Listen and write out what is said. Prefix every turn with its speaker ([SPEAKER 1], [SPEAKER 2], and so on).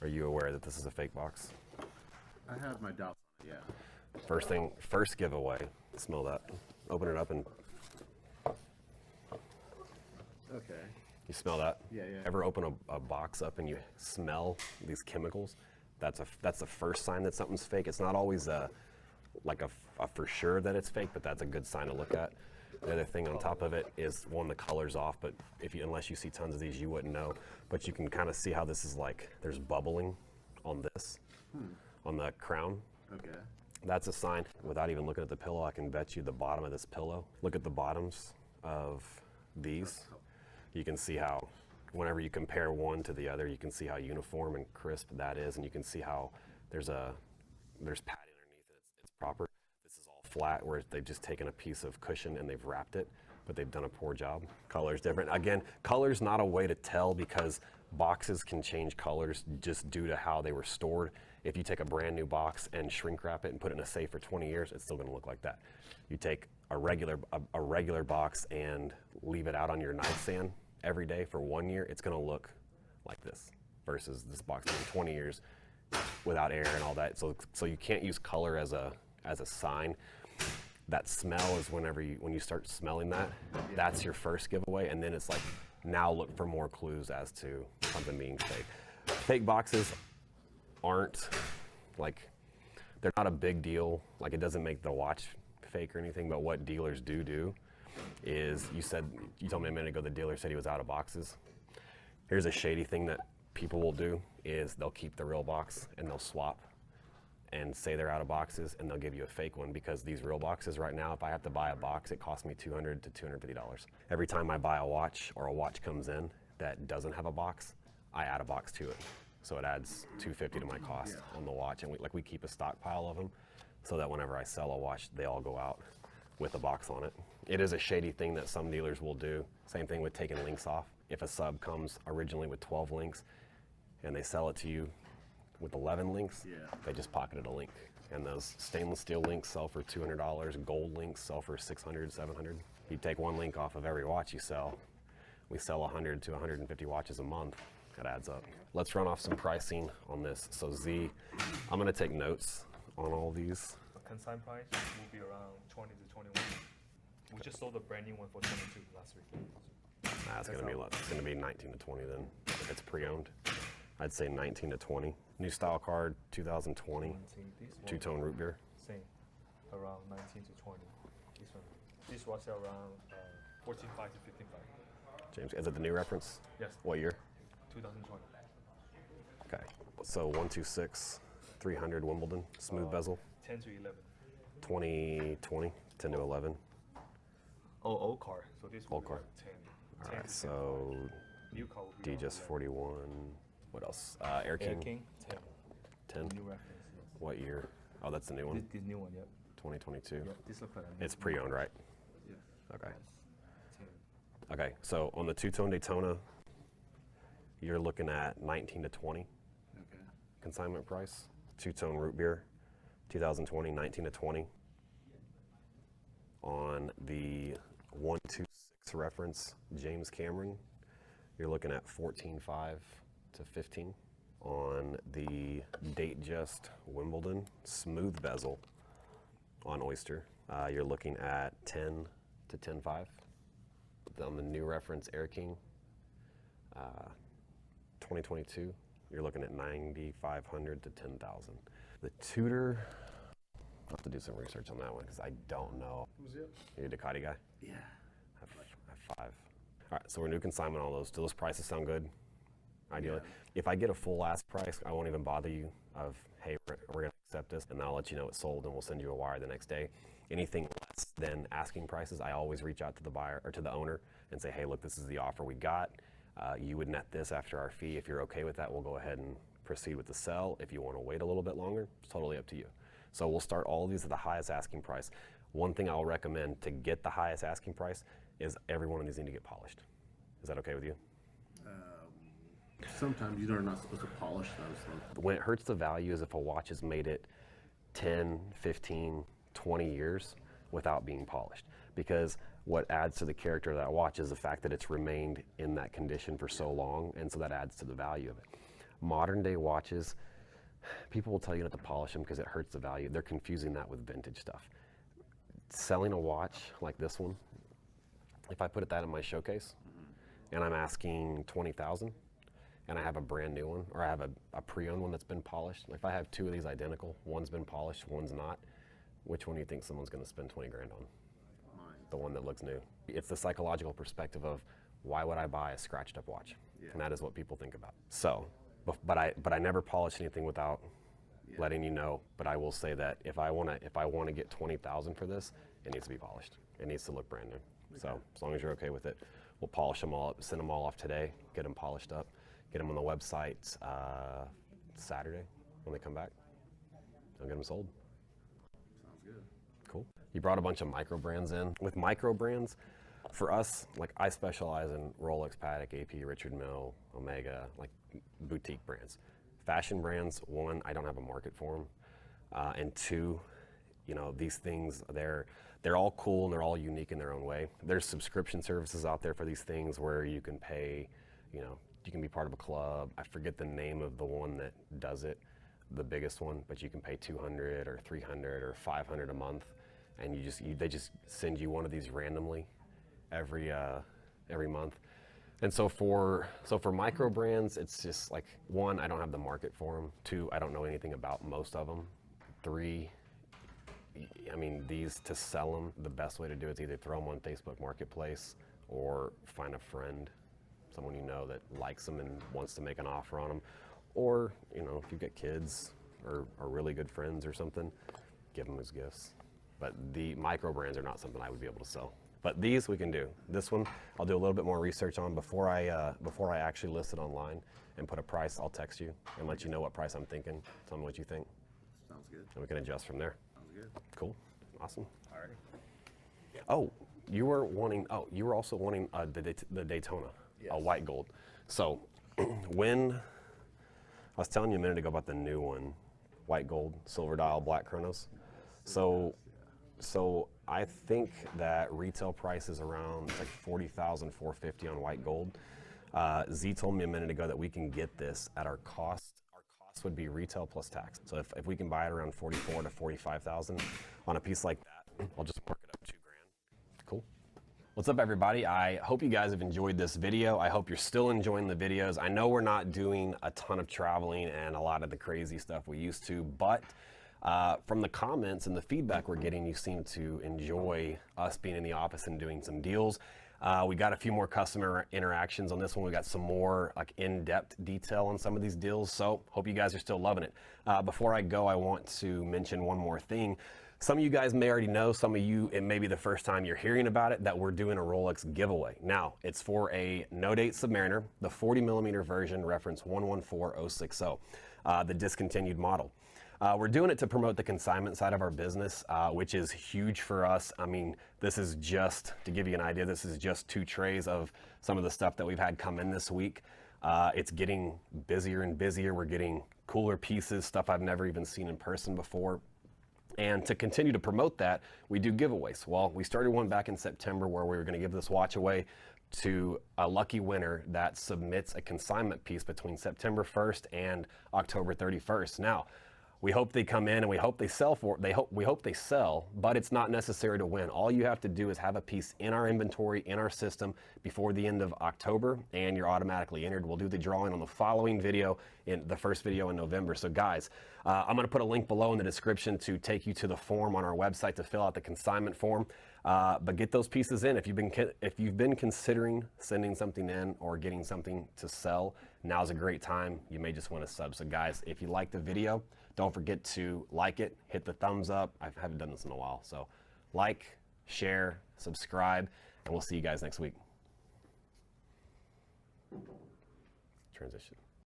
[SPEAKER 1] Are you aware that this is a fake box?
[SPEAKER 2] I have my doubts on it, yeah.
[SPEAKER 1] First giveaway. Smell that. Open it up and
[SPEAKER 2] Okay.
[SPEAKER 1] you smell that?
[SPEAKER 2] Yeah.
[SPEAKER 1] Ever open a box up and you smell these chemicals? That's the first sign that something's fake. It's not always like a for sure that it's fake, but that's a good sign to look at. The other thing on top of it is, one, the color's off, but unless you see tons of these, you wouldn't know. But you can kind of see how this is like, there's bubbling on this, on the crown.
[SPEAKER 2] Okay.
[SPEAKER 1] That's a sign. Without even looking at the pillow, I can bet you the bottom of this pillow. Look at the bottoms of these. You can see how, whenever you compare one to the other, you can see how uniform and crisp that is, and you can see how there's padding underneath it. It's proper. This is all flat, where they've just taken a piece of cushion and they've wrapped it, but they've done a poor job. Color's different. Again, color's not a way to tell, because boxes can change colors just due to how they were stored. If you take a brand new box and shrink wrap it and put it in a safe for 20 years, it's still gonna look like that. You take a regular box and leave it out on your nightstand every day for 1 year, it's gonna look like this, versus this box being 20 years without air and all that. So you can't use color as a sign. That smell is when you start smelling that, that's your first giveaway, and then it's like, now look for more clues as to something being fake. Fake boxes aren't like, they're not a big deal. Like, it doesn't make the watch fake or anything, but what dealers do is, you told me a minute ago the dealer said he was out of boxes. Here's a shady thing that people will do, is they'll keep the real box and they'll swap and say they're out of boxes, and they'll give you a fake one, because these real boxes right now, if I have to buy a box, it costs me $200 to $250. Every time I buy a watch, or a watch comes in that doesn't have a box, I add a box to it. So it adds $250 to my cost on the watch, and we keep a stockpile of them, so that whenever I sell a watch, they all go out with a box on it. It is a shady thing that some dealers will do. Same thing with taking links off. If a sub comes originally with 12 links and they sell it to you with 11 links, they just pocketed a link. And those stainless steel links sell for $200. Gold links sell for $600, $700. You take one link off of every watch you sell. We sell 100 to 150 watches a month. That adds up. Let's run off some pricing on this. So Z, I'm gonna take notes on all these.
[SPEAKER 3] Consignment price will be around 20 to 21. We just sold a brand new one for 22 last week.
[SPEAKER 1] It's gonna be 19 to 20 then. If it's pre-owned, I'd say 19 to 20. New style card, 2020. Two-tone root beer.
[SPEAKER 3] Same, around 19 to 20. This watch around 14.5 to 15.5.
[SPEAKER 1] James, is it the new reference?
[SPEAKER 3] Yes.
[SPEAKER 1] What year?
[SPEAKER 3] 2020.
[SPEAKER 1] Okay. So 126, 300 Wimbledon, smooth bezel.
[SPEAKER 3] 10 to 11.
[SPEAKER 1] 2020, 10 to 11.
[SPEAKER 3] Oh, old car. So this
[SPEAKER 1] old car.
[SPEAKER 3] 10.
[SPEAKER 1] All right. So
[SPEAKER 3] new car will be
[SPEAKER 1] DJ's 41. What else? Air King.
[SPEAKER 3] Air King 10.
[SPEAKER 1] 10.
[SPEAKER 3] New reference. Yes.
[SPEAKER 1] What year? Oh, that's the new one.
[SPEAKER 3] This new one, yep.
[SPEAKER 1] 2022.
[SPEAKER 3] Yeah, this looks like
[SPEAKER 1] it's pre-owned, right?
[SPEAKER 3] Yes.
[SPEAKER 1] Okay.
[SPEAKER 3] Yes.
[SPEAKER 1] Okay. So on the two-tone Daytona, you're looking at 19 to 20.
[SPEAKER 2] Okay.
[SPEAKER 1] Consignment price. Two-tone root beer, 2020, 19 to 20. On the 126 reference, James Cameron, you're looking at 14.5 to 15. On the Datejust Wimbledon, smooth bezel on Oyster, you're looking at 10 to 10.5. On the new reference, Air King, 2022, you're looking at 9,500 to 10,000. The Tudor, I'll have to do some research on that one, because I don't know.
[SPEAKER 2] Who's it?
[SPEAKER 1] You're a Ducati guy?
[SPEAKER 2] Yeah.
[SPEAKER 1] I have 5. All right, so we're new consignment on all those. Do those prices sound good? Ideally.
[SPEAKER 2] Yeah.
[SPEAKER 1] If I get a full ask price, I won't even bother you of, hey, we're gonna accept this, and then I'll let you know it's sold, and we'll send you a wire the next day. Anything less than asking prices, I always reach out to the buyer or to the owner and say, hey, look, this is the offer we got. You would net this after our fee. If you're okay with that, we'll go ahead and proceed with the sell. If you want to wait a little bit longer, it's totally up to you. So we'll start all of these at the highest asking price. One thing I'll recommend to get the highest asking price is every one of these need to get polished. Is that okay with you?
[SPEAKER 2] Sometimes you're not supposed to polish those.
[SPEAKER 1] When it hurts the value is if a watch has made it 10, 15, 20 years without being polished. Because what adds to the character of that watch is the fact that it's remained in that condition for so long, and so that adds to the value of it. Modern day watches, people will tell you not to polish them because it hurts the value. They're confusing that with vintage stuff. Selling a watch like this one, if I put that in my showcase and I'm asking 20,000 and I have a brand new one, or I have a pre-owned one that's been polished, like if I have two of these identical, one's been polished, one's not, which one do you think someone's going to spend 20 grand on?
[SPEAKER 2] Mine.
[SPEAKER 1] The one that looks new. It's the psychological perspective of why would I buy a scratched up watch?
[SPEAKER 2] Yeah.
[SPEAKER 1] And that is what people think about. So, but I never polish anything without letting you know. But I will say that if I want to get 20,000 for this, it needs to be polished. It needs to look brand new. Okay. So as long as you're okay with it, we'll polish them all up, send them all off today, get them polished up, get them on the website Saturday when they come back. I'll get them sold.
[SPEAKER 2] Sounds good.
[SPEAKER 1] Cool. You brought a bunch of micro brands in. With micro brands, for us, like I specialize in Rolex, Patek, AP, Richard Mille, Omega, like boutique brands. Fashion brands, one, I don't have a market for them, and two, you know, these things, they're all cool and they're all unique in their own way. There's subscription services out there for these things where you can pay, you know, you can be part of a club. I forget the name of the one that does it, the biggest one, but you can pay 200 or 300 or 500 a month, and they just send you one of these randomly every month. And so for micro brands, it's just like, one, I don't have the market for them. Two, I don't know anything about most of them. Three, I mean, these, to sell them, the best way to do it is either throw them on Facebook Marketplace or find a friend, someone you know that likes them and wants to make an offer on them. Or, you know, if you've got kids or are really good friends or something, give them as gifts. But the micro brands are not something I would be able to sell. But these we can do. This one, I'll do a little bit more research on before I actually list it online and put a price. I'll text you and let you know what price I'm thinking. Tell me what you think.
[SPEAKER 2] Sounds good.
[SPEAKER 1] And we can adjust from there.
[SPEAKER 2] Sounds good.
[SPEAKER 1] Cool. Awesome.
[SPEAKER 2] All right.
[SPEAKER 1] Oh, you were also wanting the Daytona,
[SPEAKER 3] Yes.
[SPEAKER 1] a white gold. So when I was telling you a minute ago about the new one, white gold, silver dial, black chronos. So I think that retail price is around like $40,000, $450 on white gold. Z told me a minute ago that we can get this at our cost. Our cost would be retail plus tax. So if we can buy it around $44,000 to $45,000 on a piece like that, I'll just mark it up $2,000. Cool. What's up, everybody? I hope you guys have enjoyed this video. I hope you're still enjoying the videos. I know we're not doing a ton of traveling and a lot of the crazy stuff we used to, but from the comments and the feedback we're getting, you seem to enjoy us being in the office and doing some deals. We got a few more customer interactions on this one. We got some more like in-depth detail on some of these deals. So hope you guys are still loving it. Before I go, I want to mention one more thing. Some of you guys may already know, some of you, it may be the first time you're hearing about it, that we're doing a Rolex giveaway. Now, it's for a no-date Submariner, the 40mm version, reference 114060, the discontinued model. We're doing it to promote the consignment side of our business, which is huge for us. I mean, this is just, to give you an idea, this is just 2 trays of some of the stuff that we've had come in this week. It's getting busier and busier. We're getting cooler pieces, stuff I've never even seen in person before. And to continue to promote that, we do giveaways. Well, we started one back in September where we were going to give this watch away to a lucky winner that submits a consignment piece between September 1st and October 31st. Now, we hope they come in and we hope they sell we hope they sell, but it's not necessary to win. All you have to do is have a piece in our inventory, in our system before the end of October, and you're automatically entered. We'll do the drawing on the following video, in the first video in November. So guys, I'm gonna put a link below in the description to take you to the form on our website to fill out the consignment form. But get those pieces in. If you've been considering sending something in or getting something to sell, now's a great time. You may just want to sub. So guys, if you like the video, don't forget to like it, hit the thumbs up. I haven't done this in a while. So like, share, subscribe, and we'll see you guys next week. Transition.